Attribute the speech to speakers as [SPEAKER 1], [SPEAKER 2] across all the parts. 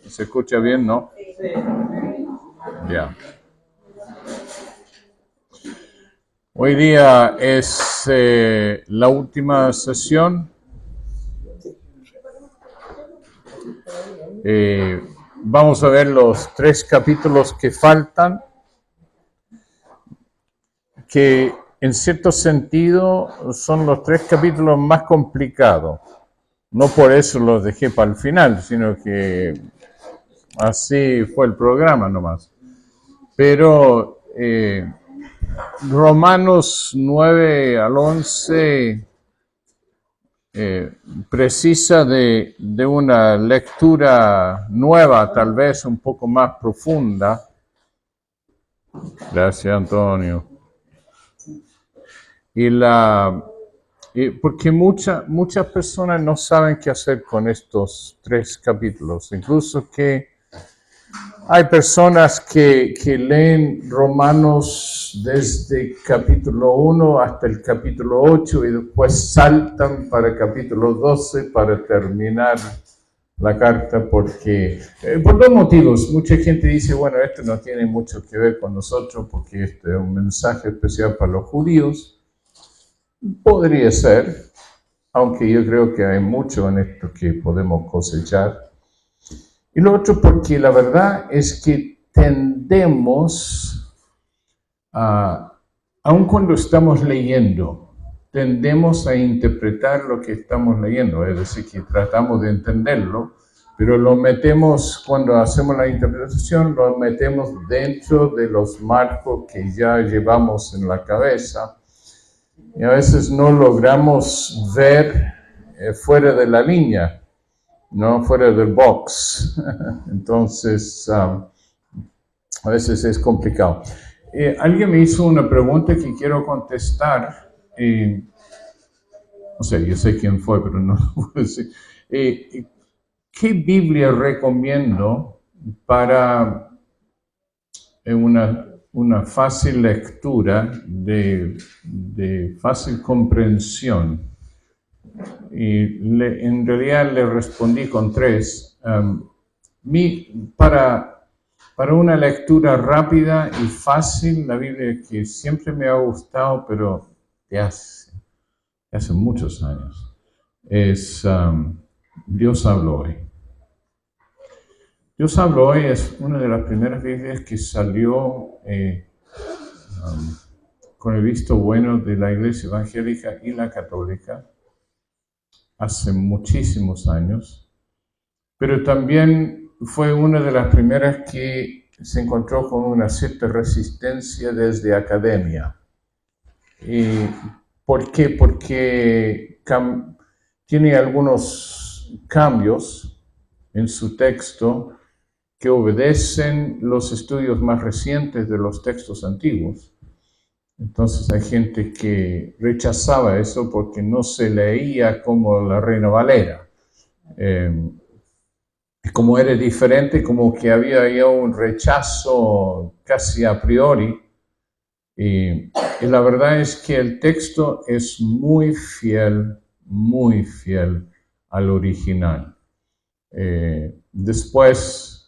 [SPEAKER 1] ¿Se escucha bien, no? Ya. Hoy día es la última sesión. Vamos a ver los 3 capítulos que faltan, que en cierto sentido son los 3 capítulos más complicados. No por eso los dejé para el final, sino que así fue el programa nomás. Pero Romanos 9 al 11 precisa de una lectura nueva, tal vez un poco más profunda. Gracias, Antonio. Porque muchas personas no saben qué hacer con estos 3 capítulos, incluso que hay personas que leen Romanos desde capítulo 1 hasta el capítulo 8 y después saltan para el capítulo 12 para terminar la carta porque, por 2 motivos. Mucha gente dice, bueno, esto no tiene mucho que ver con nosotros porque este es un mensaje especial para los judíos. Podría ser, aunque yo creo que hay mucho en esto que podemos cosechar. Y lo otro porque la verdad es que tendemos, aun cuando estamos leyendo, tendemos a interpretar lo que estamos leyendo, es decir, que tratamos de entenderlo, pero lo metemos, cuando hacemos la interpretación, lo metemos dentro de los marcos que ya llevamos en la cabeza y a veces no logramos ver fuera de la línea, no fuera del box. Entonces, a veces es complicado. Alguien me hizo una pregunta que quiero contestar. No sé, yo sé quién fue, pero no lo puedo decir. ¿Qué Biblia recomiendo para una fácil lectura, de fácil comprensión? Y en realidad le respondí con 3. Para una lectura rápida y fácil, la Biblia que siempre me ha gustado, pero de hace muchos años, es Dios habló hoy. Dios habló hoy es una de las primeras Biblias que salió con el visto bueno de la Iglesia Evangélica y la Católica hace muchísimos años, pero también fue una de las primeras que se encontró con una cierta resistencia desde academia. ¿Por qué? Porque tiene algunos cambios en su texto que obedecen los estudios más recientes de los textos antiguos. Entonces hay gente que rechazaba eso porque no se leía como la Reina Valera. Como era diferente, como que había ya un rechazo casi a priori. Y la verdad es que el texto es muy fiel al original. Después,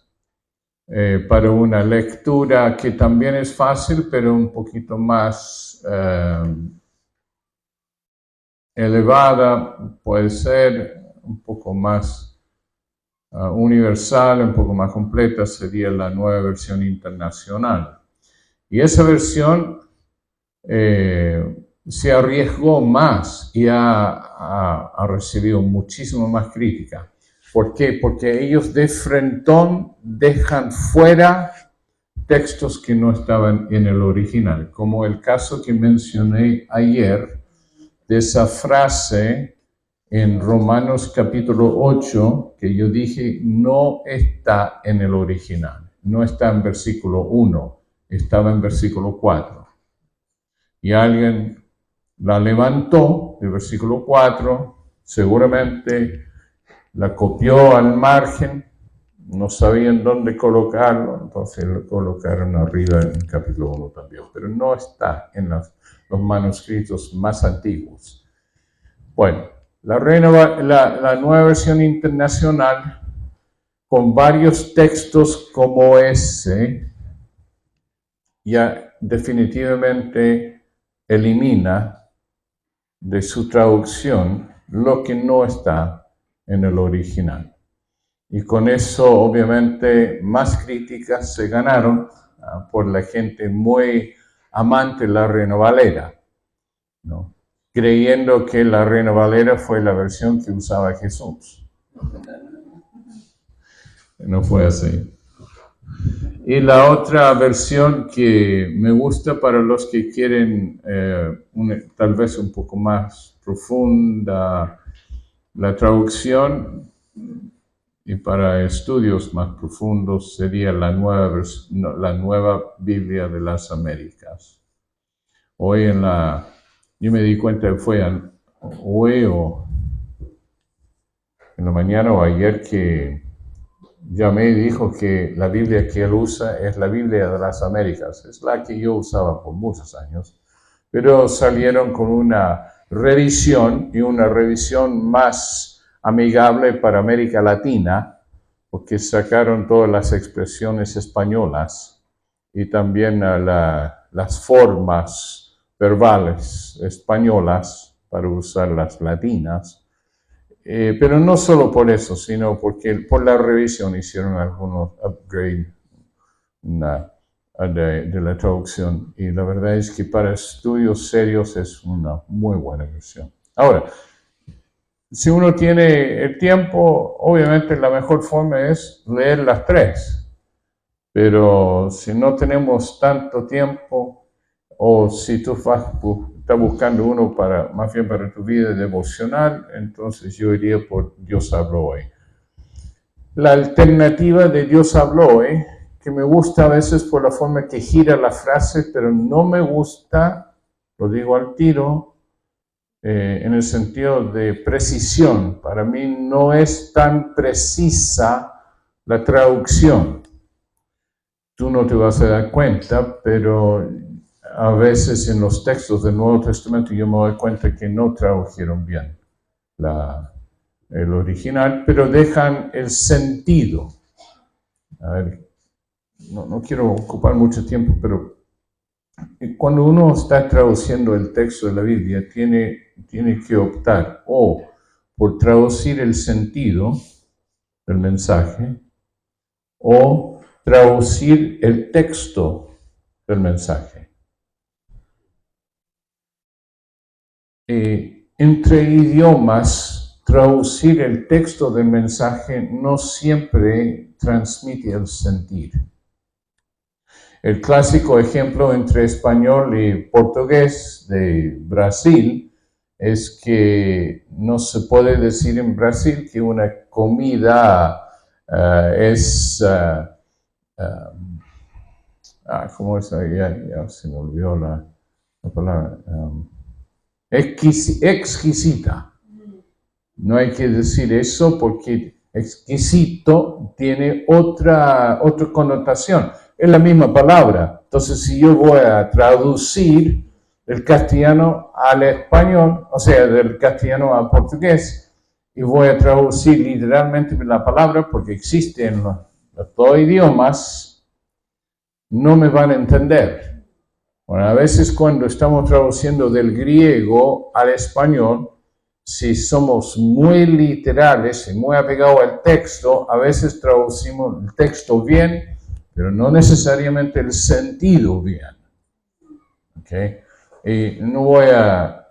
[SPEAKER 1] para una lectura que también es fácil, pero un poquito más elevada, puede ser un poco más universal, un poco más completa, sería la Nueva Versión Internacional. Y esa versión se arriesgó más y ha recibido muchísimo más crítica. ¿Por qué? Porque ellos de frentón dejan fuera textos que no estaban en el original, como el caso que mencioné ayer de esa frase en Romanos capítulo 8, que yo dije no está en el original, no está en versículo 1, estaba en versículo 4. Y alguien la levantó, el versículo 4, seguramente la copió al margen, no sabían dónde colocarlo, entonces lo colocaron arriba en el capítulo 1 también, pero no está en los manuscritos más antiguos. Bueno, la Nueva Versión Internacional con varios textos como ese, ya definitivamente elimina de su traducción lo que no está en el original. Y con eso, obviamente, más críticas se ganaron por la gente muy amante de la Reina Valera, ¿no? Creyendo que la Reina Valera fue la versión que usaba Jesús. No fue así. Y la otra versión que me gusta para los que quieren tal vez un poco más profunda la traducción y para estudios más profundos sería la nueva Biblia de las Américas. Hoy yo me di cuenta que fue hoy o en la mañana o ayer que llamé y dijo que la Biblia que él usa es la Biblia de las Américas. Es la que yo usaba por muchos años, pero salieron con una revisión y una revisión más amigable para América Latina, porque sacaron todas las expresiones españolas y también las formas verbales españolas para usar las latinas. Pero no solo por eso, sino porque por la revisión hicieron algunos upgrades de la traducción. Y la verdad es que para estudios serios es una muy buena versión. Ahora, si uno tiene el tiempo, obviamente la mejor forma es leer las tres. Pero si no tenemos tanto tiempo, o si tú estás buscando uno más bien para tu vida devocional, entonces yo iría por Dios habló hoy. La alternativa de Dios habló hoy, que me gusta a veces por la forma que gira la frase, pero no me gusta, lo digo al tiro, en el sentido de precisión. Para mí no es tan precisa la traducción. Tú no te vas a dar cuenta, pero a veces en los textos del Nuevo Testamento yo me doy cuenta que no tradujeron bien el original, pero dejan el sentido. A ver, no quiero ocupar mucho tiempo, pero cuando uno está traduciendo el texto de la Biblia, tiene que optar o por traducir el sentido del mensaje o traducir el texto del mensaje. Entre idiomas, traducir el texto del mensaje no siempre transmite el sentir. El clásico ejemplo entre español y portugués de Brasil es que no se puede decir en Brasil que una comida es... ¿cómo es? Ya se me olvidó la palabra. Exquisita. No hay que decir eso porque exquisito tiene otra connotación. Es la misma palabra. Entonces, si yo voy a traducir del castellano al español, o sea, del castellano al portugués, y voy a traducir literalmente la palabra porque existe en los dos idiomas, no me van a entender. Bueno, a veces cuando estamos traduciendo del griego al español, si somos muy literales y muy apegados al texto, a veces traducimos el texto bien, pero no necesariamente el sentido bien. ¿Okay? Y no voy a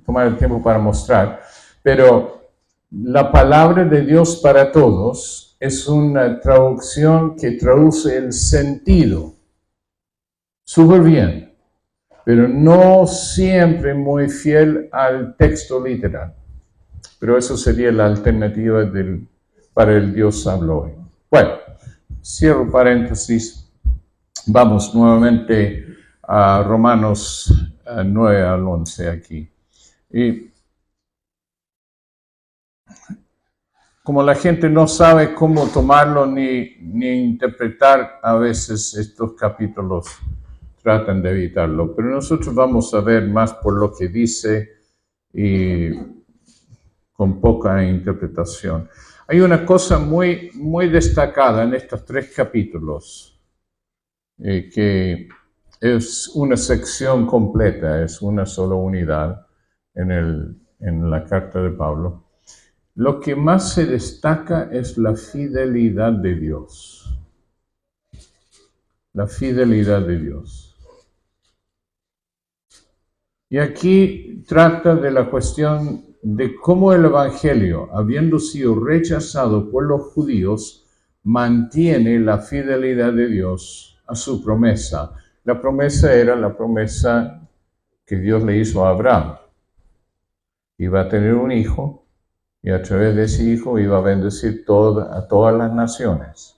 [SPEAKER 1] tomar el tiempo para mostrar, pero la palabra de Dios para todos es una traducción que traduce el sentido súper bien, pero no siempre muy fiel al texto literal. Pero eso sería la alternativa para el Dios habló hoy. Bueno, cierro paréntesis. Vamos nuevamente a Romanos 9 al 11 aquí. Y como la gente no sabe cómo tomarlo ni interpretar a veces estos capítulos, tratan de evitarlo. Pero nosotros vamos a ver más por lo que dice y con poca interpretación. Hay una cosa muy, muy destacada en estos 3 capítulos, que es una sección completa, es una sola unidad en la carta de Pablo. Lo que más se destaca es la fidelidad de Dios. La fidelidad de Dios. Y aquí trata de la cuestión de cómo el Evangelio, habiendo sido rechazado por los judíos, mantiene la fidelidad de Dios a su promesa. La promesa era la promesa que Dios le hizo a Abraham. Iba a tener un hijo y a través de ese hijo iba a bendecir a todas las naciones.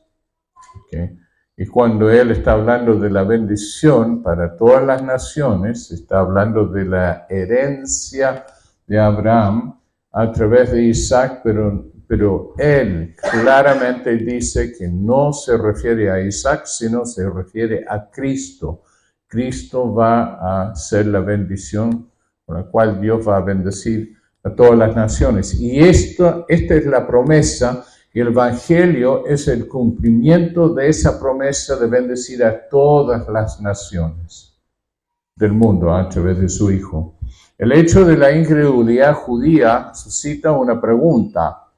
[SPEAKER 1] ¿Okay? Y cuando él está hablando de la bendición para todas las naciones, está hablando de la herencia de Abraham a través de Isaac, pero él claramente dice que no se refiere a Isaac, sino se refiere a Cristo. Cristo va a ser la bendición con la cual Dios va a bendecir a todas las naciones. Y esta es la promesa. Y el Evangelio es el cumplimiento de esa promesa de bendecir a todas las naciones del mundo a través de su Hijo. El hecho de la incredulidad judía suscita una pregunta,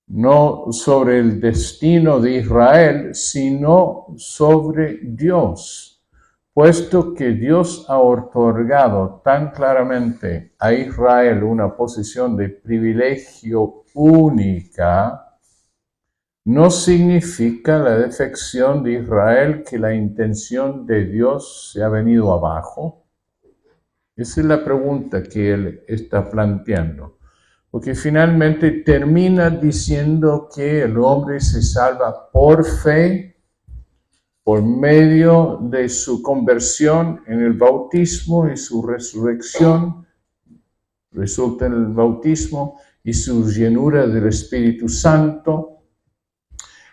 [SPEAKER 1] no sobre el destino de Israel, sino sobre Dios. Puesto que Dios ha otorgado tan claramente a Israel una posición de privilegio única, no significa la defección de Israel que la intención de Dios se ha venido abajo. Esa es la pregunta que él está planteando. Porque finalmente termina diciendo que el hombre se salva por fe, por medio de su conversión en el bautismo y su resurrección, resulta en el bautismo y su llenura del Espíritu Santo.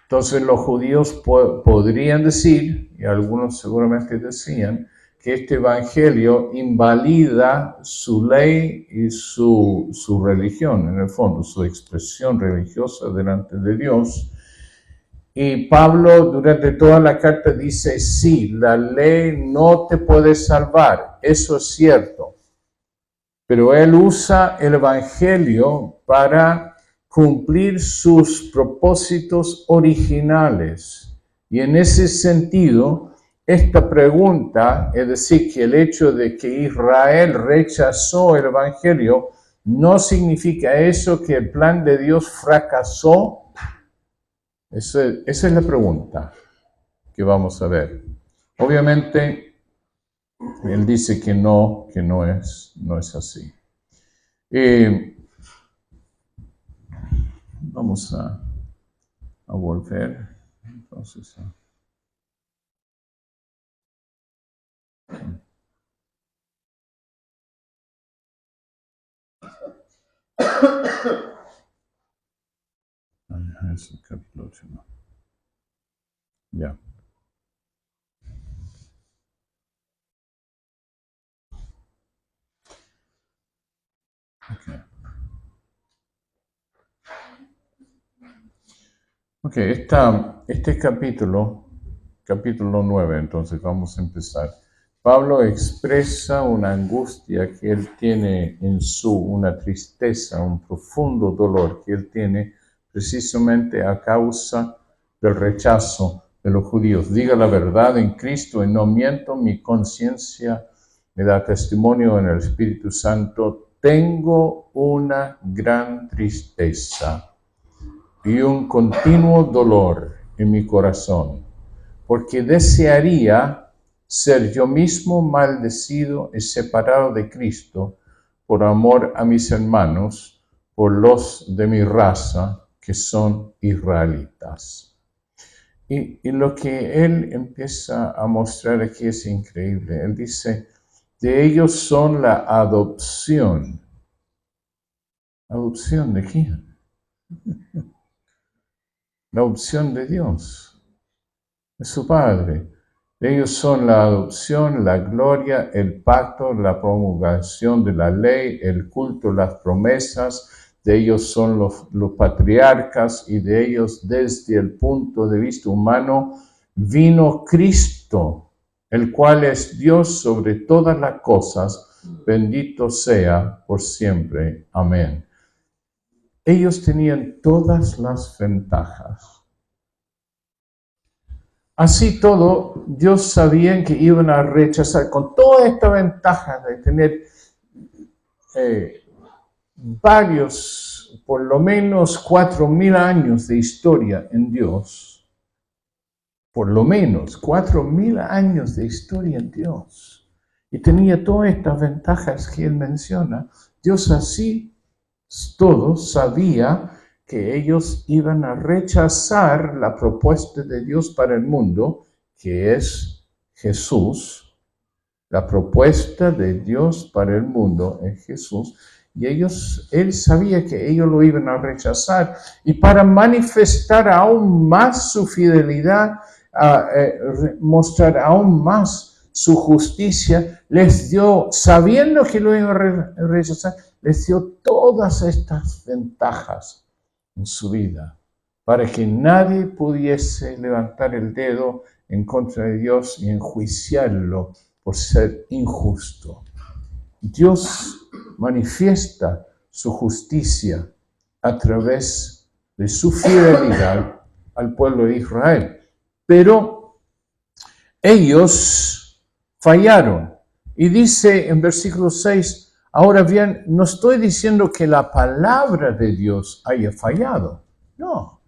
[SPEAKER 1] Entonces los judíos podrían decir, y algunos seguramente decían, que este evangelio invalida su ley y su religión, en el fondo, su expresión religiosa delante de Dios. Y Pablo durante toda la carta dice, sí, la ley no te puede salvar, eso es cierto. Pero él usa el evangelio para cumplir sus propósitos originales. Y en ese sentido, esta pregunta, es decir, que el hecho de que Israel rechazó el Evangelio, no significa eso que el plan de Dios fracasó. Esa es la pregunta que vamos a ver. Obviamente, él dice que no es así. Vamos a volver. Entonces, es el capítulo 8, ¿no? Ya. Ok, este capítulo 9, entonces vamos a empezar. Pablo expresa una angustia que él tiene una tristeza, un profundo dolor que él tiene precisamente a causa del rechazo de los judíos. Diga la verdad en Cristo y no miento, mi conciencia me da testimonio en el Espíritu Santo. Tengo una gran tristeza y un continuo dolor en mi corazón, porque desearía ser yo mismo maldecido y separado de Cristo por amor a mis hermanos, por los de mi raza que son israelitas. Y lo que él empieza a mostrar aquí es increíble. Él dice, de ellos son la adopción. ¿Adopción de quién? La adopción de Dios, de su Padre. Ellos son la adopción, la gloria, el pacto, la promulgación de la ley, el culto, las promesas, de ellos son los patriarcas y de ellos desde el punto de vista humano vino Cristo, el cual es Dios sobre todas las cosas, bendito sea por siempre. Amén. Ellos tenían todas las ventajas. Así todo, Dios sabía que iban a rechazar con toda esta ventaja de tener varios, por lo menos 4.000 años de historia en Dios. Por lo menos 4.000 años de historia en Dios. Y tenía todas estas ventajas que él menciona. Dios así todos sabía que ellos iban a rechazar la propuesta de Dios para el mundo, que es Jesús. La propuesta de Dios para el mundo es Jesús. Y él sabía que ellos lo iban a rechazar. Y para manifestar aún más su fidelidad, mostrar aún más su justicia, les dio, sabiendo que lo iban a rechazar, les dio todas estas ventajas en su vida, para que nadie pudiese levantar el dedo en contra de Dios y enjuiciarlo por ser injusto. Dios manifiesta su justicia a través de su fidelidad al pueblo de Israel. Pero ellos fallaron. Y dice en versículo 6, ahora bien, no estoy diciendo que la palabra de Dios haya fallado. No,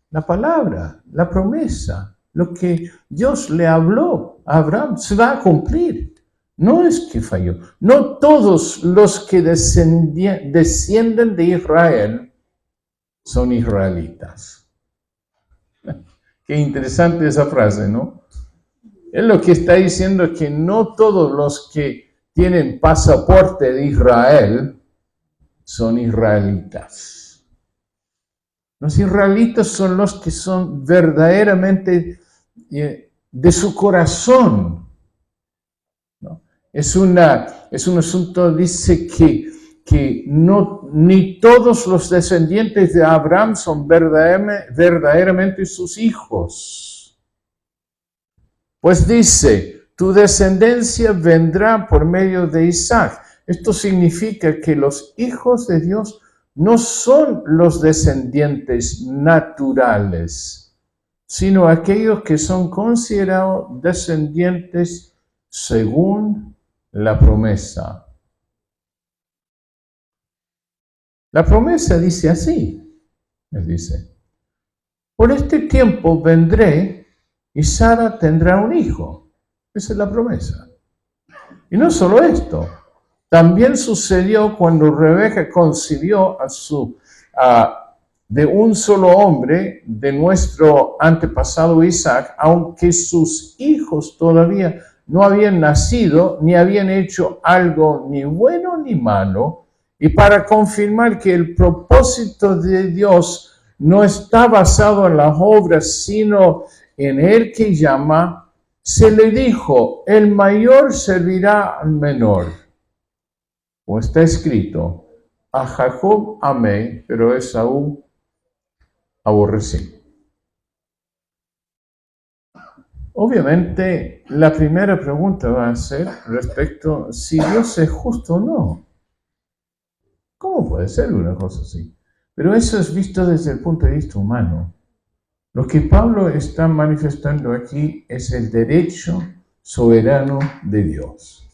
[SPEAKER 1] la palabra, la promesa, lo que Dios le habló a Abraham se va a cumplir. No es que falló. No todos los que descienden de Israel son israelitas. Qué interesante esa frase, ¿no? Él lo que está diciendo es que no todos los que tienen pasaporte de Israel son israelitas. Los israelitas son los que son verdaderamente de su corazón, ¿no? Es un asunto, dice que no, ni todos los descendientes de Abraham son verdaderamente sus hijos. Pues dice, tu descendencia vendrá por medio de Isaac. Esto significa que los hijos de Dios no son los descendientes naturales, sino aquellos que son considerados descendientes según la promesa. La promesa dice así, él dice, por este tiempo vendré y Sara tendrá un hijo. Esa es la promesa. Y no solo esto, también sucedió cuando Rebeca concibió de un solo hombre, de nuestro antepasado Isaac, aunque sus hijos todavía no habían nacido, ni habían hecho algo ni bueno ni malo, y para confirmar que el propósito de Dios no está basado en las obras, sino en el que llama, se le dijo, el mayor servirá al menor. Como está escrito, a Jacob amé, pero a Esaú aborrecí. Obviamente, la primera pregunta va a ser respecto a si Dios es justo o no. ¿Cómo puede ser una cosa así? Pero eso es visto desde el punto de vista humano. Lo que Pablo está manifestando aquí es el derecho soberano de Dios.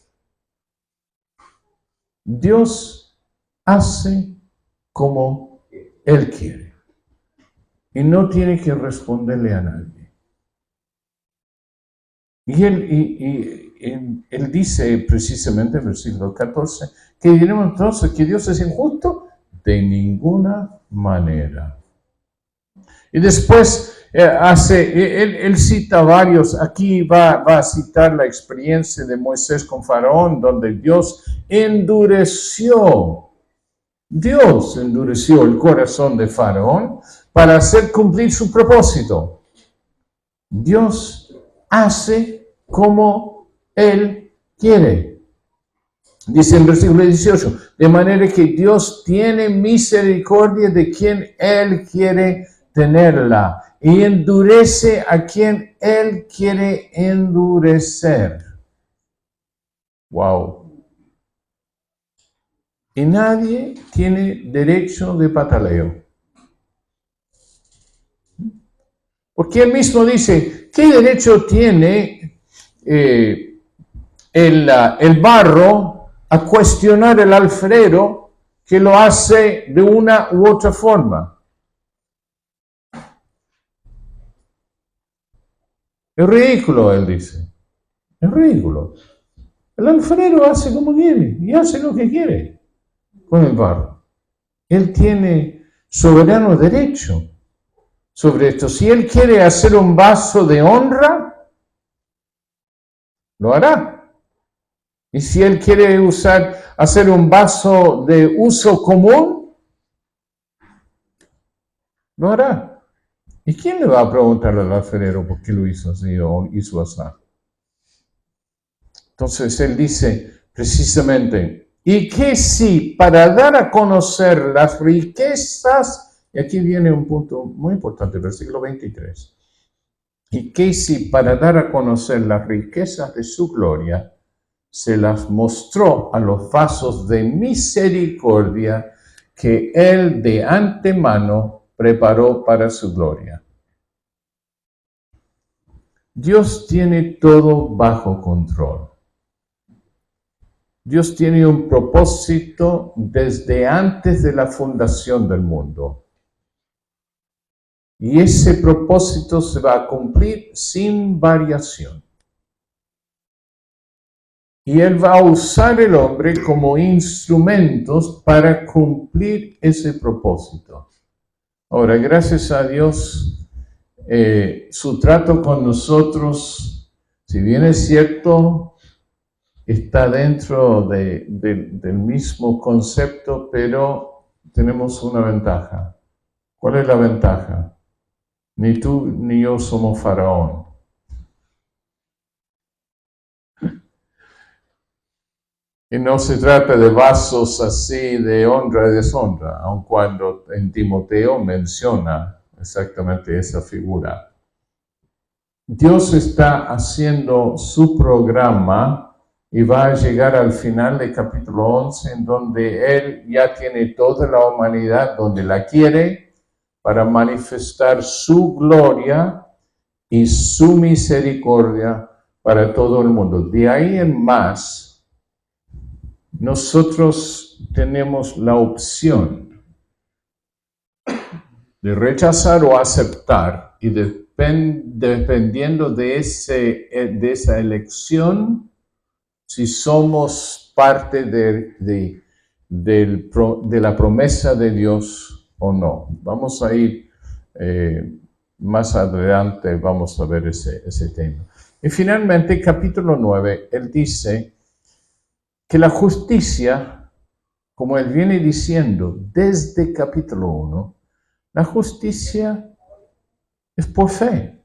[SPEAKER 1] Dios hace como Él quiere y no tiene que responderle a nadie. Y él dice precisamente en versículo 14, que diremos entonces que Dios es injusto, de ninguna manera. Y después él cita varios, aquí va a citar la experiencia de Moisés con Faraón, donde Dios endureció el corazón de Faraón para hacer cumplir su propósito. Dios hace como Él quiere. Dice en versículo 18, de manera que Dios tiene misericordia de quien Él quiere tenerla y endurece a quien Él quiere endurecer. Wow. Y nadie tiene derecho de pataleo. Porque Él mismo dice, ¿qué derecho tiene el barro a cuestionar el alfarero que lo hace de una u otra forma? Es ridículo, él dice. Es ridículo. El alfarero hace como quiere y hace lo que quiere con el barro. Él tiene soberano derecho sobre esto. Si él quiere hacer un vaso de honra, lo hará. Y si él quiere hacer un vaso de uso común, lo hará. ¿Y quién le va a preguntar al alfarero por qué lo hizo así o hizo así? Entonces él dice precisamente, y que si para dar a conocer las riquezas, y aquí viene un punto muy importante, versículo 23, y que si para dar a conocer las riquezas de su gloria, se las mostró a los vasos de misericordia que él de antemano preparó para su gloria. Dios tiene todo bajo control. Dios tiene un propósito desde antes de la fundación del mundo. Y ese propósito se va a cumplir sin variación. Y Él va a usar el hombre como instrumentos para cumplir ese propósito. Ahora, gracias a Dios, su trato con nosotros, si bien es cierto, está dentro del mismo concepto, pero tenemos una ventaja. ¿Cuál es la ventaja? Ni tú ni yo somos faraón. Y no se trata de vasos así de honra y deshonra, aun cuando en Timoteo menciona exactamente esa figura. Dios está haciendo su programa y va a llegar al final del capítulo 11, en donde Él ya tiene toda la humanidad donde la quiere para manifestar su gloria y su misericordia para todo el mundo. De ahí en más, nosotros tenemos la opción de rechazar o aceptar, y dependiendo de esa elección, si somos parte de la promesa de Dios o no. Vamos a ir más adelante, vamos a ver ese tema. Y finalmente, capítulo 9, él dice que la justicia, como él viene diciendo desde capítulo 1, la justicia es por fe.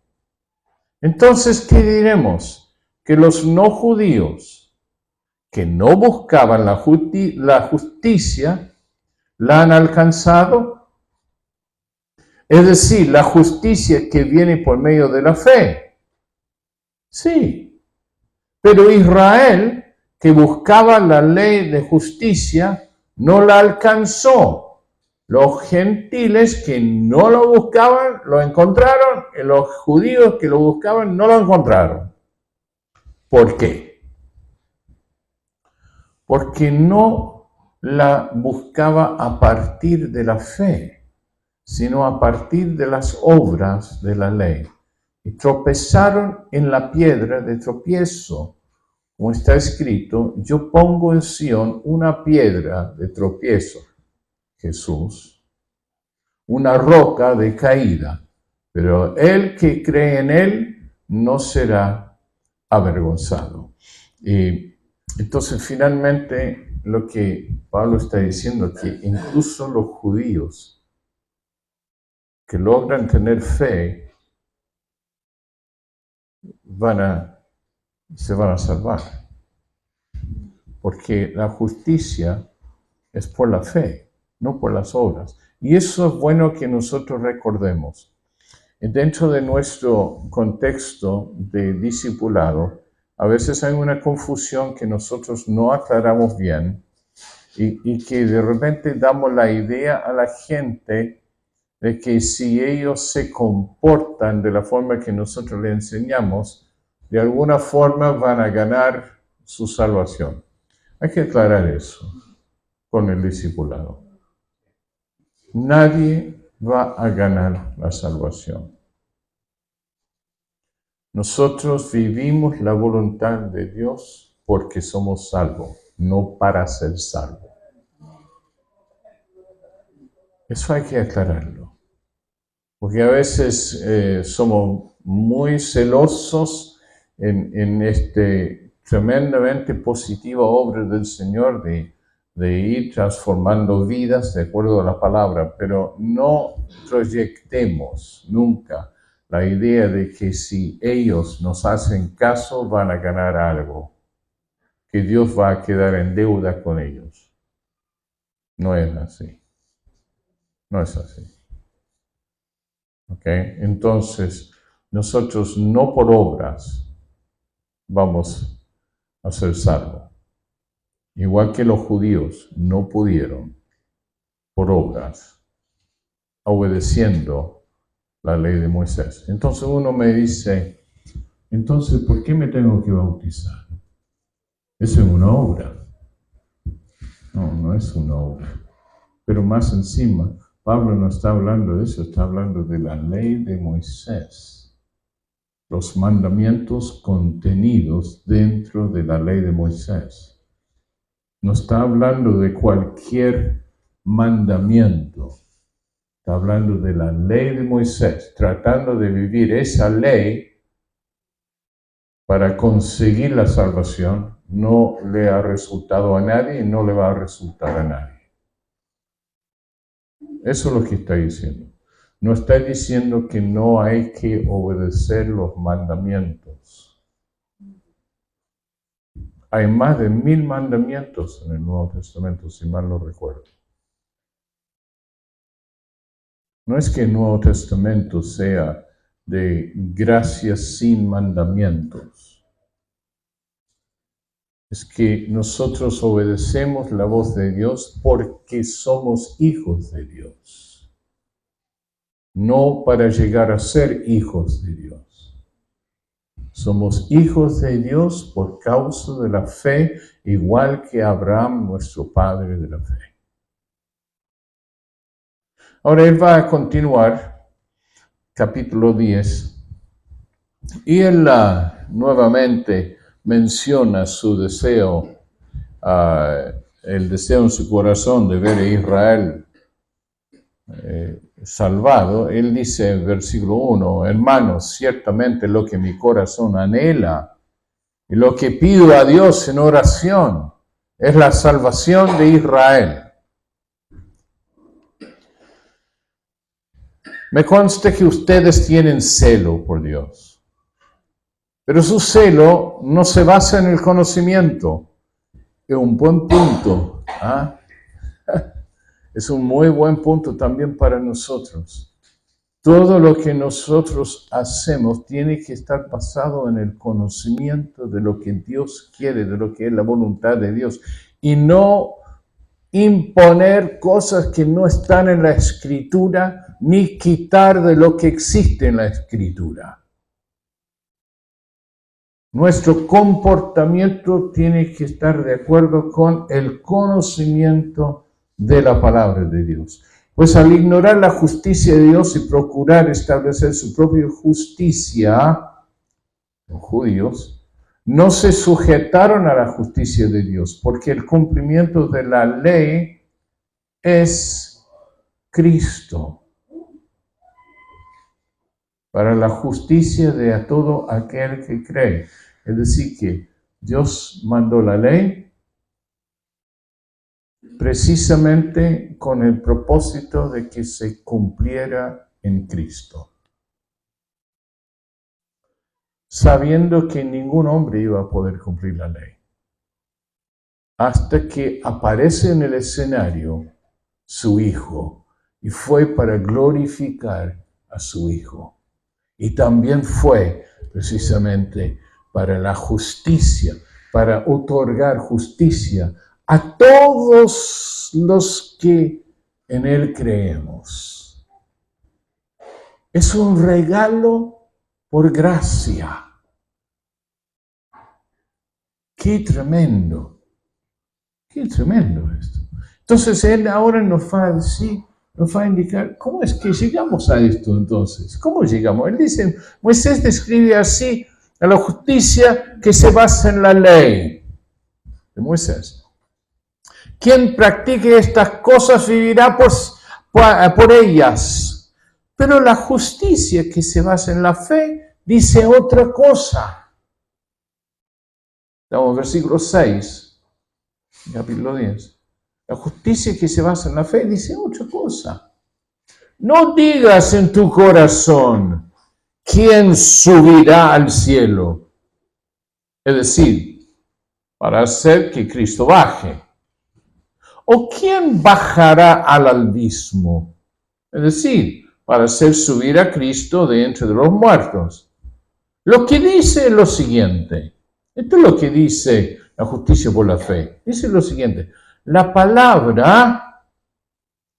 [SPEAKER 1] Entonces, ¿qué diremos? Que los no judíos que no buscaban la justicia, la han alcanzado. Es decir, la justicia que viene por medio de la fe. Sí, pero Israel, que buscaba la ley de justicia, no la alcanzó. Los gentiles que no lo buscaban, lo encontraron, y los judíos que lo buscaban, no lo encontraron. ¿Por qué? Porque no la buscaba a partir de la fe, sino a partir de las obras de la ley. Y tropezaron en la piedra de tropiezo. Como está escrito, yo pongo en Sión una piedra de tropiezo, Jesús, una roca de caída, pero el que cree en él no será avergonzado. Y entonces finalmente lo que Pablo está diciendo es que incluso los judíos que logran tener fe se van a salvar. porque la justicia es por la fe, no por las obras. Y eso es bueno que nosotros recordemos. Dentro de nuestro contexto de discipulado, a veces hay una confusión que nosotros no aclaramos bien y que de repente damos la idea a la gente de que si ellos se comportan de la forma que nosotros le enseñamos, de alguna forma van a ganar su salvación. Hay que aclarar eso con el discipulado. Nadie va a ganar la salvación. Nosotros vivimos la voluntad de Dios porque somos salvos, no para ser salvos. Eso hay que aclararlo. Porque a veces somos muy celosos en este tremendamente positiva obra del Señor de ir transformando vidas de acuerdo a la palabra, pero no proyectemos nunca la idea de que si ellos nos hacen caso van a ganar algo, que Dios va a quedar en deuda con ellos. No es así. No es así. ¿Okay? Entonces, nosotros no por obras vamos a ser salvos. Igual que los judíos no pudieron por obras, obedeciendo la ley de Moisés. Entonces uno me dice, entonces, ¿por qué me tengo que bautizar? Eso es una obra. No, no es una obra. Pero más encima, Pablo no está hablando de eso, está hablando de la ley de Moisés. Los mandamientos contenidos dentro de la ley de Moisés. No está hablando de cualquier mandamiento. Está hablando de la ley de Moisés, tratando de vivir esa ley para conseguir la salvación. No le ha resultado a nadie y no le va a resultar a nadie. Eso es lo que está diciendo. No está diciendo que no hay que obedecer los mandamientos. Hay más de 1000 mandamientos en el Nuevo Testamento, si mal no recuerdo. No es que el Nuevo Testamento sea de gracia sin mandamientos. Es que nosotros obedecemos la voz de Dios porque somos hijos de Dios. No para llegar a ser hijos de Dios. Somos hijos de Dios por causa de la fe, igual que Abraham, nuestro padre de la fe. Ahora él va a continuar, capítulo 10, y él nuevamente menciona su deseo, el deseo en su corazón de ver a Israel salvado. Él dice en versículo 1, hermanos, ciertamente lo que mi corazón anhela y lo que pido a Dios en oración es la salvación de Israel. Me consta que ustedes tienen celo por Dios, pero su celo no se basa en el conocimiento. Es un buen punto. Es un muy buen punto también para nosotros. Todo lo que nosotros hacemos tiene que estar basado en el conocimiento de lo que Dios quiere, de lo que es la voluntad de Dios, y no imponer cosas que no están en la Escritura, ni quitar de lo que existe en la Escritura. Nuestro comportamiento tiene que estar de acuerdo con el conocimiento de la palabra de Dios. Pues al ignorar la justicia de Dios y procurar establecer su propia justicia, los judíos no se sujetaron a la justicia de Dios, porque el cumplimiento de la ley es Cristo, para la justicia de a todo aquel que cree. Es decir, que Dios mandó la ley precisamente con el propósito de que se cumpliera en Cristo, sabiendo que ningún hombre iba a poder cumplir la ley. hasta que aparece en el escenario su Hijo, y fue para glorificar a su Hijo. Y también fue precisamente para la justicia, para otorgar justicia a todos los que en Él creemos. Es un regalo por gracia. Qué tremendo esto. Entonces Él ahora nos va a decir, nos va a indicar, ¿cómo es que llegamos a esto entonces? ¿Cómo llegamos? Él dice, Moisés describe así a la justicia que se basa en la ley de Moisés. Quien practique estas cosas vivirá por ellas. Pero la justicia que se basa en la fe dice otra cosa. Estamos en versículo 6, capítulo 10. La justicia que se basa en la fe dice otra cosa. No digas en tu corazón, ¿quién subirá al cielo? Es decir, para hacer que Cristo baje. ¿O quién bajará al abismo? Es decir, para hacer subir a Cristo de entre los muertos. Lo que dice es lo siguiente. Esto es lo que dice la justicia por la fe. Dice lo siguiente. La palabra,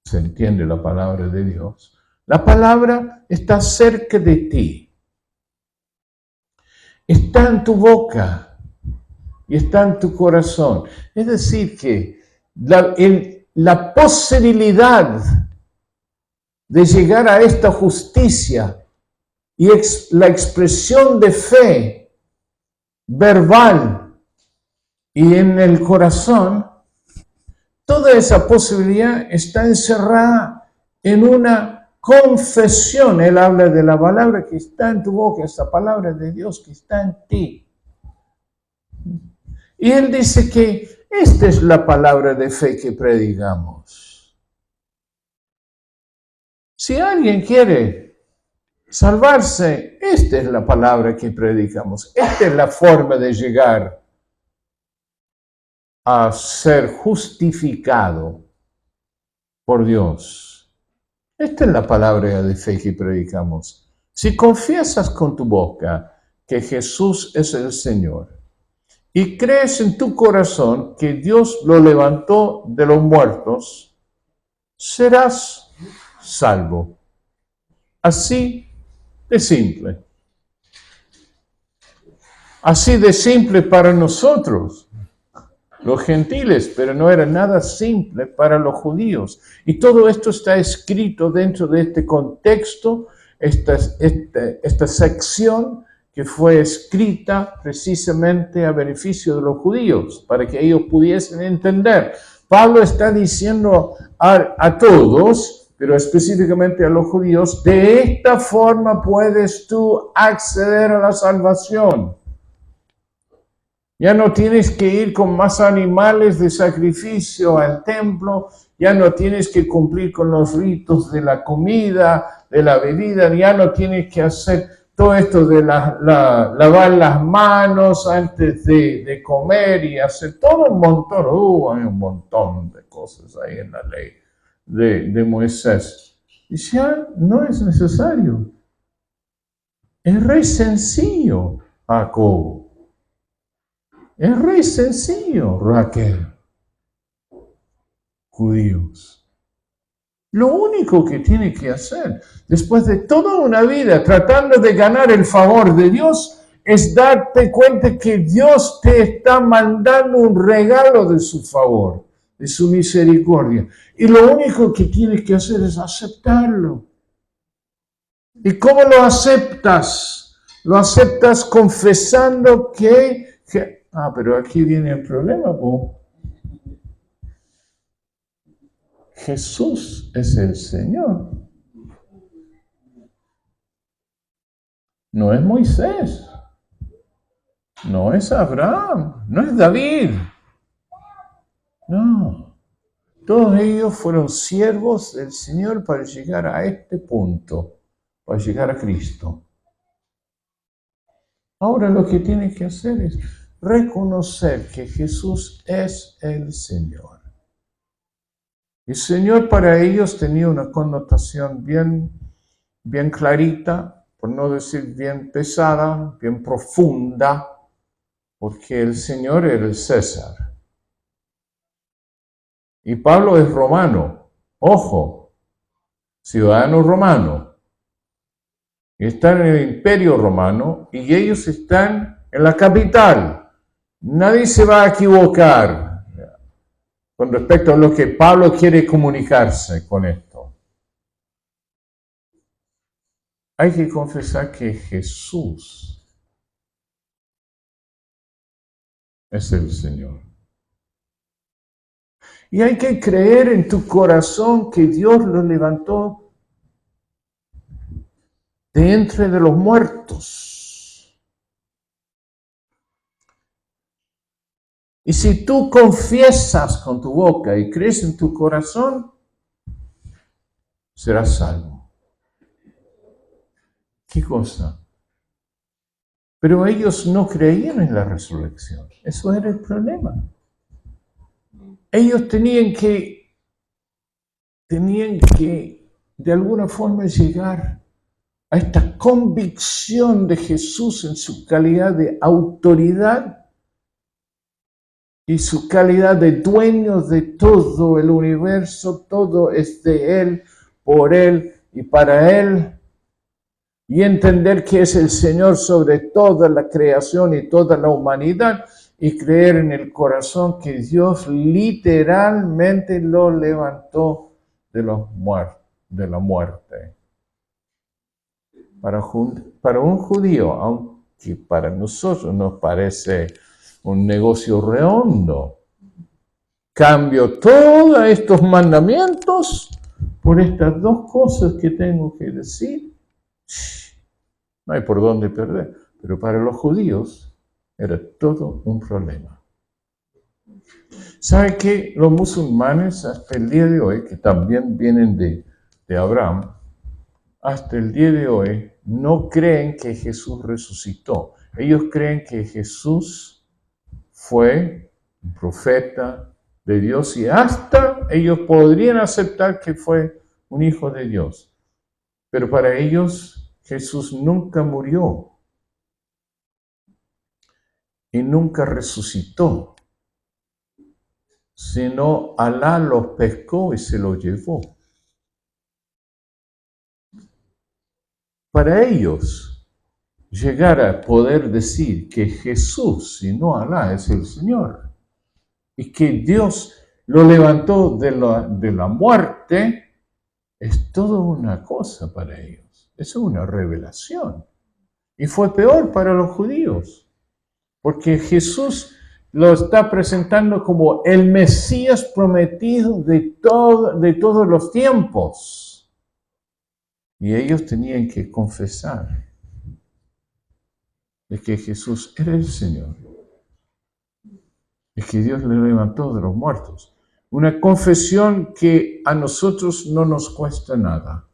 [SPEAKER 1] se entiende la palabra de Dios, la palabra está cerca de ti. Está en tu boca y está en tu corazón. Es decir, que la posibilidad de llegar a esta justicia y la expresión de fe verbal y en el corazón, toda esa posibilidad está encerrada en una confesión. Él habla de la palabra que está en tu boca, esa palabra de Dios que está en ti. Y él dice que esta es la palabra de fe que predicamos. Si alguien quiere salvarse, esta es la palabra que predicamos. Esta es la forma de llegar a ser justificado por Dios. Esta es la palabra de fe que predicamos. Si confiesas con tu boca que Jesús es el Señor y crees en tu corazón que Dios lo levantó de los muertos, serás salvo. Así de simple. Así de simple para nosotros, los gentiles, pero no era nada simple para los judíos. Y todo esto está escrito dentro de este contexto, esta sección que fue escrita precisamente a beneficio de los judíos, para que ellos pudiesen entender. Pablo está diciendo a todos, pero específicamente a los judíos, de esta forma puedes tú acceder a la salvación. Ya no tienes que ir con más animales de sacrificio al templo, ya no tienes que cumplir con los ritos de la comida, de la bebida, ya no tienes que hacer todo esto de lavar las manos antes de comer y hacer todo un montón, hay un montón de cosas ahí en la ley de Moisés. Y ya no es necesario. Es re sencillo, Jacobo. Es re sencillo, Raquel. Judíos. Lo único que tiene que hacer, después de toda una vida tratando de ganar el favor de Dios, es darte cuenta que Dios te está mandando un regalo de su favor, de su misericordia. Y lo único que tienes que hacer es aceptarlo. ¿Y cómo lo aceptas? Lo aceptas confesando que pero aquí viene el problema, po. Jesús es el Señor. No es Moisés. No es Abraham. No es David. No. Todos ellos fueron siervos del Señor para llegar a este punto, para llegar a Cristo. Ahora lo que tienes que hacer es reconocer que Jesús es el Señor. El Señor para ellos tenía una connotación bien clarita, por no decir bien pesada, bien profunda, porque el Señor era el César. Y Pablo es romano, ojo, ciudadano romano. Y están en el Imperio Romano y ellos están en la capital. Nadie se va a equivocar con respecto a lo que Pablo quiere comunicarse con esto. Hay que confesar que Jesús es el Señor. Y hay que creer en tu corazón que Dios lo levantó de entre de los muertos. Y si tú confiesas con tu boca y crees en tu corazón, serás salvo. ¿Qué cosa? Pero ellos no creían en la resurrección. Eso era el problema. Ellos tenían que de alguna forma llegar a esta convicción de Jesús en su calidad de autoridad y su calidad de dueño de todo el universo. Todo es de Él, por Él y para Él. Y entender que es el Señor sobre toda la creación y toda la humanidad, y creer en el corazón que Dios literalmente lo levantó de la muerte. Para un judío, aunque para nosotros nos parece un negocio redondo, cambio todos estos mandamientos por estas dos cosas que tengo que decir. No hay por dónde perder. Pero para los judíos era todo un problema. ¿Sabe qué? Los musulmanes hasta el día de hoy, que también vienen de Abraham, hasta el día de hoy no creen que Jesús resucitó. Ellos creen que Jesús fue un profeta de Dios y hasta ellos podrían aceptar que fue un hijo de Dios. Pero para ellos Jesús nunca murió y nunca resucitó, sino Alá los pescó y se los llevó. Para ellos, llegar a poder decir que Jesús y no Alá es el Señor y que Dios lo levantó de la muerte, es toda una cosa para ellos. Es una revelación. Y fue peor para los judíos, porque Jesús lo está presentando como el Mesías prometido de todos los tiempos. Y ellos tenían que confesar de que Jesús era el Señor y que Dios le levantó de los muertos. Una confesión que a nosotros no nos cuesta nada.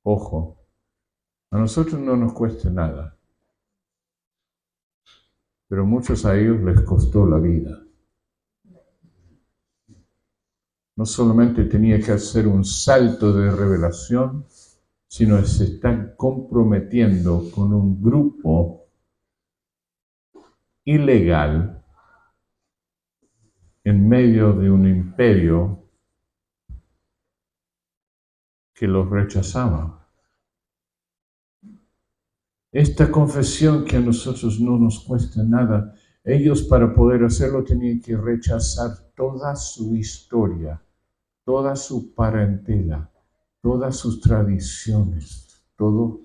[SPEAKER 1] Ojo, a nosotros no nos cuesta nada, pero a muchos a ellos les costó la vida. No solamente tenía que hacer un salto de revelación, sino que se están comprometiendo con un grupo ilegal en medio de un imperio que los rechazaba. Esta confesión que a nosotros no nos cuesta nada, ellos para poder hacerlo tenían que rechazar toda su historia, toda su parentela, todas sus tradiciones, todo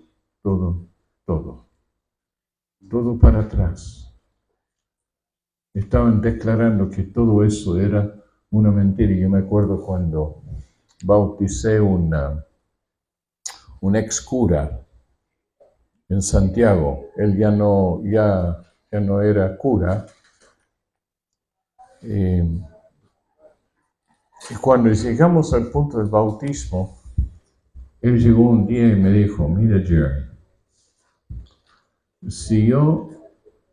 [SPEAKER 1] para atrás. Estaban declarando que todo eso era una mentira. Y yo me acuerdo cuando bauticé un ex cura en Santiago. Él ya no era cura. Y cuando llegamos al punto del bautismo, él llegó un día y me dijo: mira, Jerry, si yo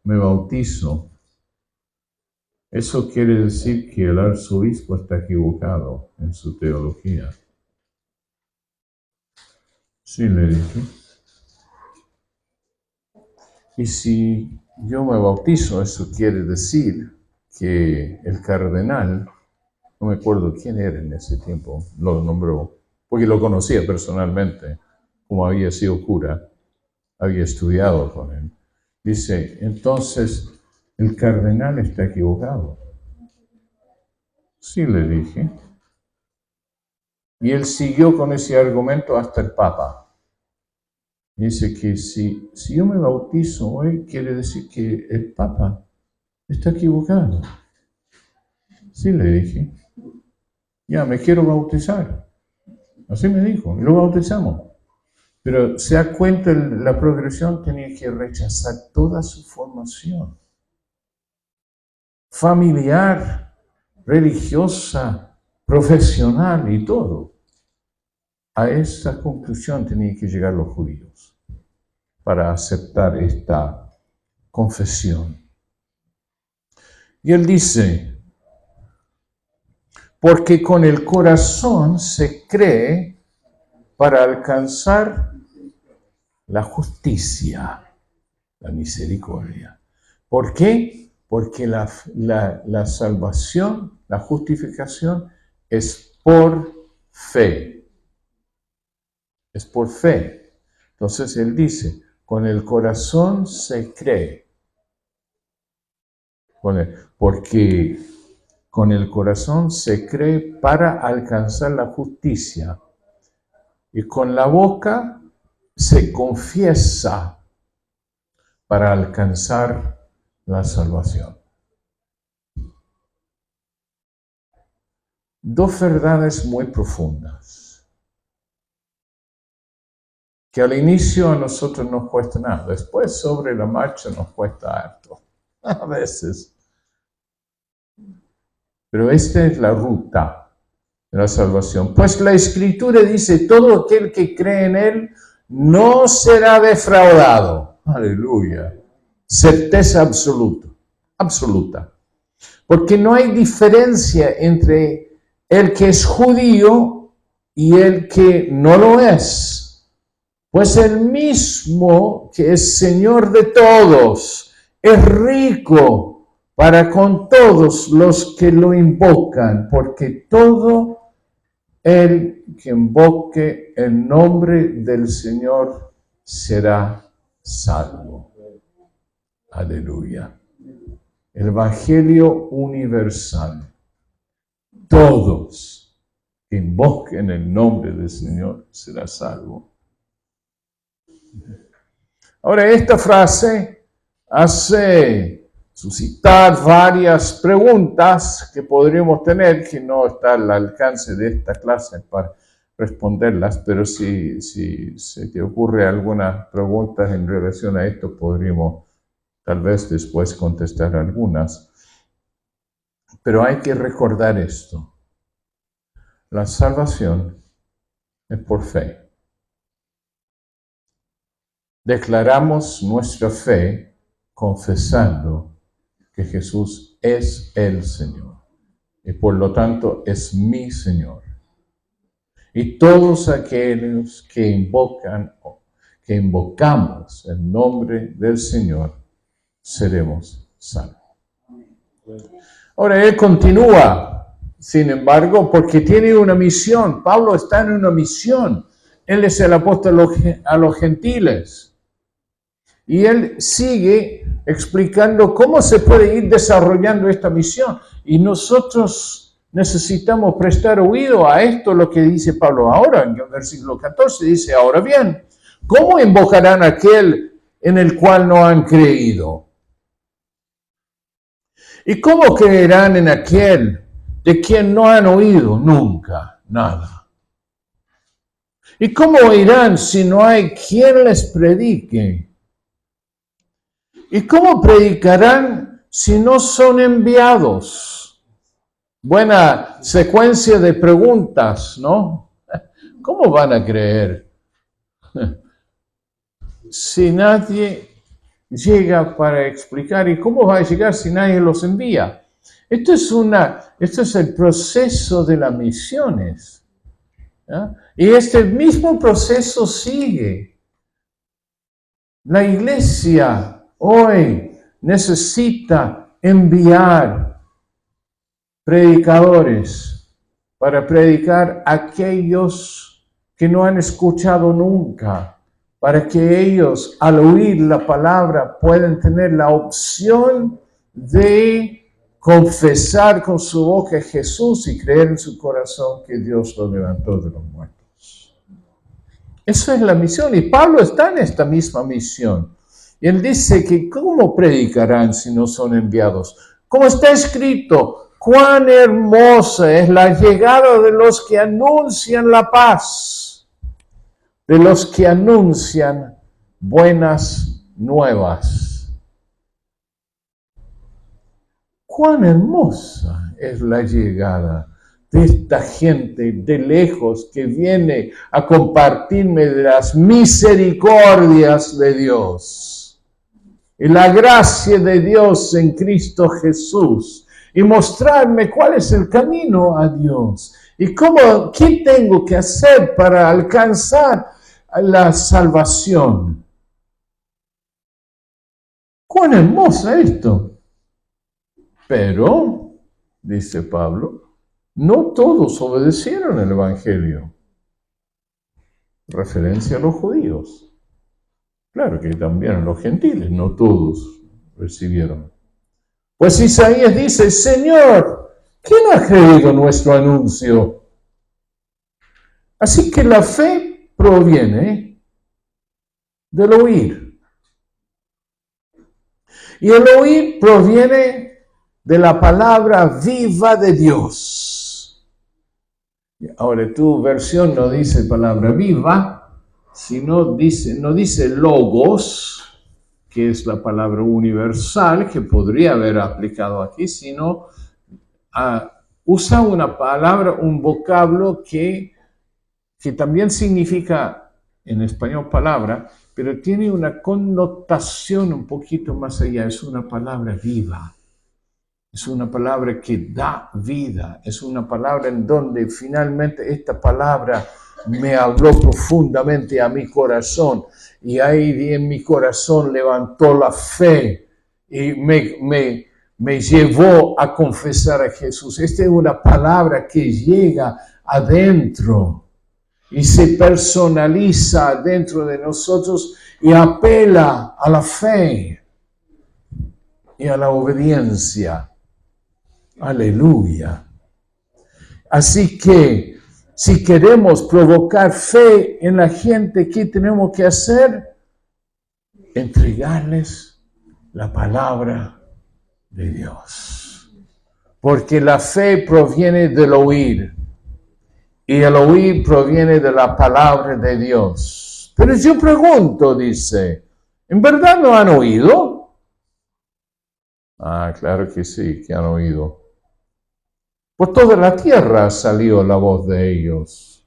[SPEAKER 1] me bautizo, eso quiere decir que el arzobispo está equivocado en su teología. Sí, le dije. Y si yo me bautizo, eso quiere decir que el cardenal, no me acuerdo quién era en ese tiempo, lo nombró, porque lo conocía personalmente, como había sido cura, había estudiado con él. Dice, entonces, el cardenal está equivocado. Sí, le dije. Y él siguió con ese argumento hasta el Papa. Dice que si yo me bautizo hoy, quiere decir que el Papa está equivocado. Sí, le dije. Ya, me quiero bautizar. Así me dijo, y lo bautizamos. Pero se da cuenta, la progresión tenía que rechazar toda su formación familiar, religiosa, profesional y todo. A esa conclusión tenían que llegar los judíos para aceptar esta confesión. Y él dice, porque con el corazón se cree para alcanzar la justicia, la misericordia. ¿Por qué? Porque la salvación, la justificación es por fe. Es por fe. Entonces él dice, con el corazón se cree. Porque con el corazón se cree para alcanzar la justicia. Y con la boca se confiesa para alcanzar la salvación. Dos verdades muy profundas, que al inicio a nosotros nos cuesta nada, después sobre la marcha nos cuesta harto, a veces. Pero esta es la ruta de la salvación. Pues la Escritura dice, todo aquel que cree en Él no será defraudado. Aleluya. Certeza absoluta. Porque no hay diferencia entre el que es judío y el que no lo es. Pues el mismo que es Señor de todos, es rico para con todos los que lo invocan, porque todo el que invoque el nombre del Señor será salvo. Aleluya. El Evangelio universal. Todos que invoquen el nombre del Señor será salvo. Ahora, esta frase hace suscitar varias preguntas que podríamos tener, que no está al alcance de esta clase para responderlas, pero si se te ocurre alguna pregunta en relación a esto, podríamos tal vez después contestar algunas. Pero hay que recordar esto. La salvación es por fe. Declaramos nuestra fe confesando que Jesús es el Señor y por lo tanto es mi Señor. Y todos aquellos que invocamos el nombre del Señor, seremos salvos. Ahora él continúa, sin embargo, porque tiene una misión. Pablo está en una misión. Él es el apóstol a los gentiles. Y él sigue explicando cómo se puede ir desarrollando esta misión. Y nosotros necesitamos prestar oído a esto, lo que dice Pablo ahora, en el versículo 14, dice, ahora bien, ¿cómo invocarán a aquel en el cual no han creído? ¿Y cómo creerán en aquel de quien no han oído nunca nada? ¿Y cómo oirán si no hay quien les predique? ¿Y cómo predicarán si no son enviados? Buena secuencia de preguntas, ¿no? ¿Cómo van a creer si nadie llega para explicar. ¿Y cómo va a llegar si nadie los envía? Esto es el proceso de las misiones. ¿Ya? Y este mismo proceso sigue. La iglesia hoy necesita enviar predicadores para predicar a aquellos que no han escuchado nunca, para que ellos al oír la palabra puedan tener la opción de confesar con su boca a Jesús y creer en su corazón que Dios lo levantó de los muertos. Eso es la misión, y Pablo está en esta misma misión. Y él dice que ¿cómo predicarán si no son enviados? Como está escrito, cuán hermosa es la llegada de los que anuncian la paz, de los que anuncian buenas nuevas. Cuán hermosa es la llegada de esta gente de lejos que viene a compartirme de las misericordias de Dios y la gracia de Dios en Cristo Jesús y mostrarme cuál es el camino a Dios y qué tengo que hacer para alcanzar la salvación. ¡Cuán hermosa esto! Pero, dice Pablo, no todos obedecieron el Evangelio. Referencia a los judíos. Claro que también a los gentiles, no todos recibieron. Pues Isaías dice, Señor, ¿quién ha creído nuestro anuncio? Así que la fe proviene del oír. Y el oír proviene de la palabra viva de Dios. Ahora, tu versión no dice palabra viva, sino no dice logos, que es la palabra universal que podría haber aplicado aquí, sino usa una palabra, un vocablo que también significa en español palabra, pero tiene una connotación un poquito más allá, es una palabra viva. Es una palabra que da vida, es una palabra en donde finalmente esta palabra me habló profundamente a mi corazón y ahí en mi corazón levantó la fe y me llevó a confesar a Jesús. Esta es una palabra que llega adentro y se personaliza dentro de nosotros y apela a la fe y a la obediencia. Aleluya. Así que si queremos provocar fe en la gente, ¿qué tenemos que hacer? Entregarles la palabra de Dios. Porque la fe proviene del oír. Y el oír proviene de la palabra de Dios. Pero yo pregunto, dice, ¿en verdad no han oído? Ah, claro que sí, que han oído. Por toda la tierra salió la voz de ellos.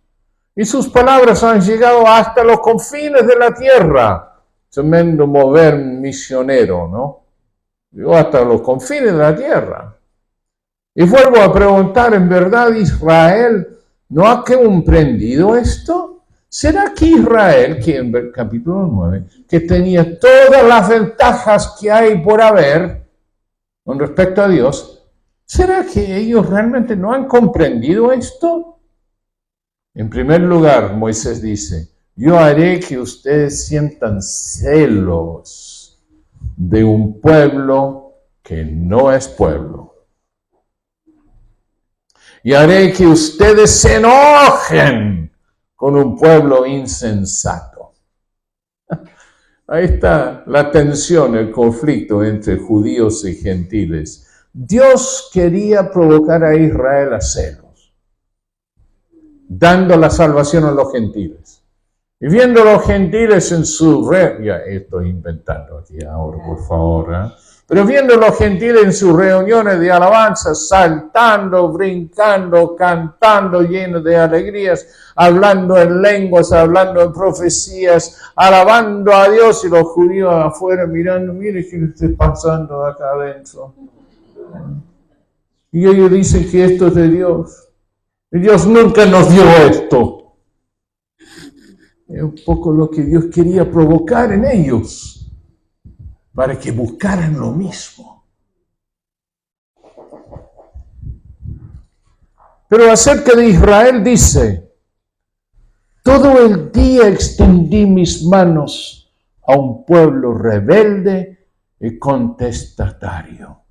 [SPEAKER 1] Y sus palabras han llegado hasta los confines de la tierra. Tremendo mover misionero, ¿no? Llegó hasta los confines de la tierra. Y vuelvo a preguntar, ¿en verdad Israel no ha comprendido esto? ¿Será que Israel, que en el capítulo 9, que tenía todas las ventajas que hay por haber con respecto a Dios, ¿será que ellos realmente no han comprendido esto? En primer lugar, Moisés dice, yo haré que ustedes sientan celos de un pueblo que no es pueblo. Y haré que ustedes se enojen con un pueblo insensato. Ahí está la tensión, el conflicto entre judíos y gentiles. Dios quería provocar a Israel a celos, dando la salvación a los gentiles. Y viendo los gentiles en su ya estoy inventando aquí ahora, por favor, ¿eh? Pero viendo los gentiles en sus reuniones de alabanza, saltando, brincando, cantando, llenos de alegrías, hablando en lenguas, hablando en profecías, alabando a Dios, y los judíos afuera mirando, mire qué está pasando acá adentro. Y ellos dicen que esto es de Dios. Y Dios nunca nos dio esto. Es un poco lo que Dios quería provocar en ellos, para que buscaran lo mismo. Pero acerca de Israel dice, todo el día extendí mis manos a un pueblo rebelde y contestatario.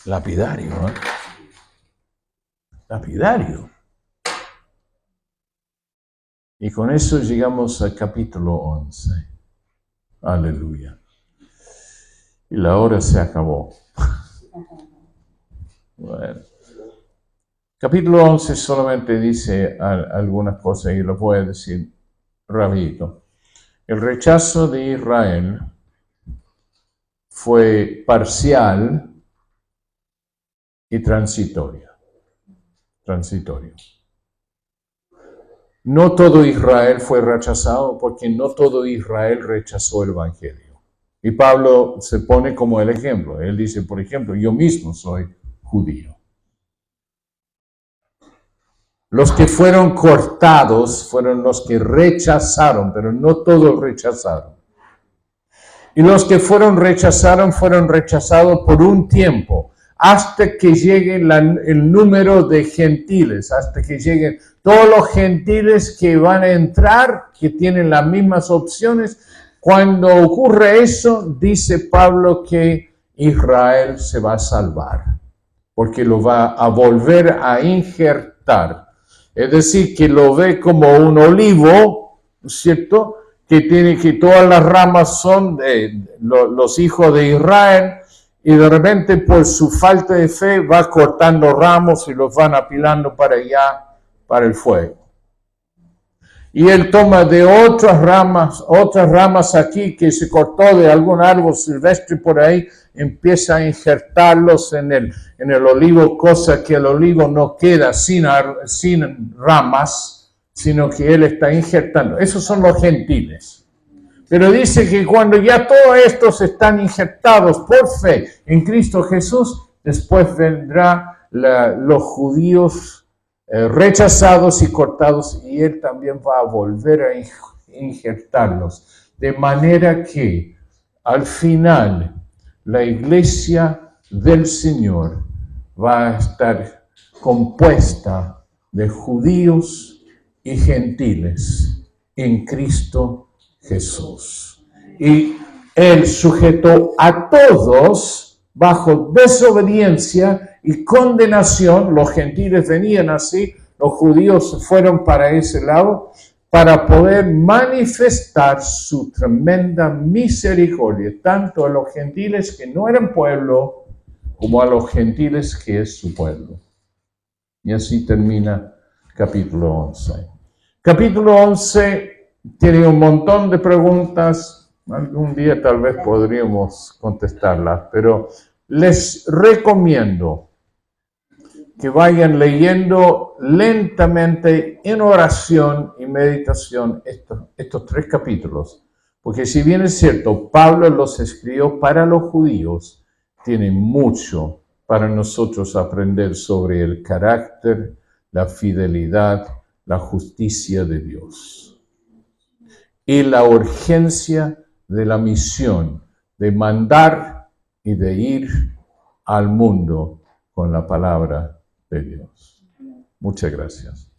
[SPEAKER 1] Lapidario, ¿eh? Lapidario. Y con eso llegamos al capítulo 11. Aleluya. Y la hora se acabó. Bueno. Capítulo 11 solamente dice algunas cosas y lo voy a decir rapidito. El rechazo de Israel fue parcial y transitorio. No todo Israel fue rechazado porque no todo Israel rechazó el Evangelio. Y Pablo se pone como el ejemplo. Él dice, por ejemplo, yo mismo soy judío. Los que fueron cortados fueron los que rechazaron, pero no todos rechazaron. Y los que fueron rechazados por un tiempo, hasta que llegue el número de gentiles, hasta que lleguen todos los gentiles que van a entrar, que tienen las mismas opciones. Cuando ocurre eso, dice Pablo que Israel se va a salvar, porque lo va a volver a injertar. Es decir, que lo ve como un olivo, ¿cierto? Que tiene que todas las ramas son de los hijos de Israel, y de repente por su falta de fe va cortando ramos y los van apilando para allá, para el fuego. Y él toma de otras ramas aquí que se cortó de algún árbol silvestre por ahí, empieza a injertarlos en el olivo, cosa que el olivo no queda sin ramas, sino que él está injertando. Esos son los gentiles. Pero dice que cuando ya todos estos están injertados por fe en Cristo Jesús, después vendrá los judíos rechazados y cortados, y él también va a volver a injertarlos. De manera que al final la iglesia del Señor va a estar compuesta de judíos y gentiles en Cristo Jesús. Y él sujetó a todos bajo desobediencia y condenación. Los gentiles venían así, los judíos fueron para ese lado, para poder manifestar su tremenda misericordia, tanto a los gentiles que no eran pueblo, como a los gentiles que es su pueblo. Y así termina capítulo 11. Capítulo 11 tiene un montón de preguntas. Algún día tal vez podríamos contestarlas, pero les recomiendo que vayan leyendo lentamente en oración y meditación estos 3 capítulos. Porque si bien es cierto, Pablo los escribió para los judíos, tiene mucho para nosotros aprender sobre el carácter, la fidelidad, la justicia de Dios. Y la urgencia de la misión de mandar y de ir al mundo con la palabra de Dios. Muchas gracias.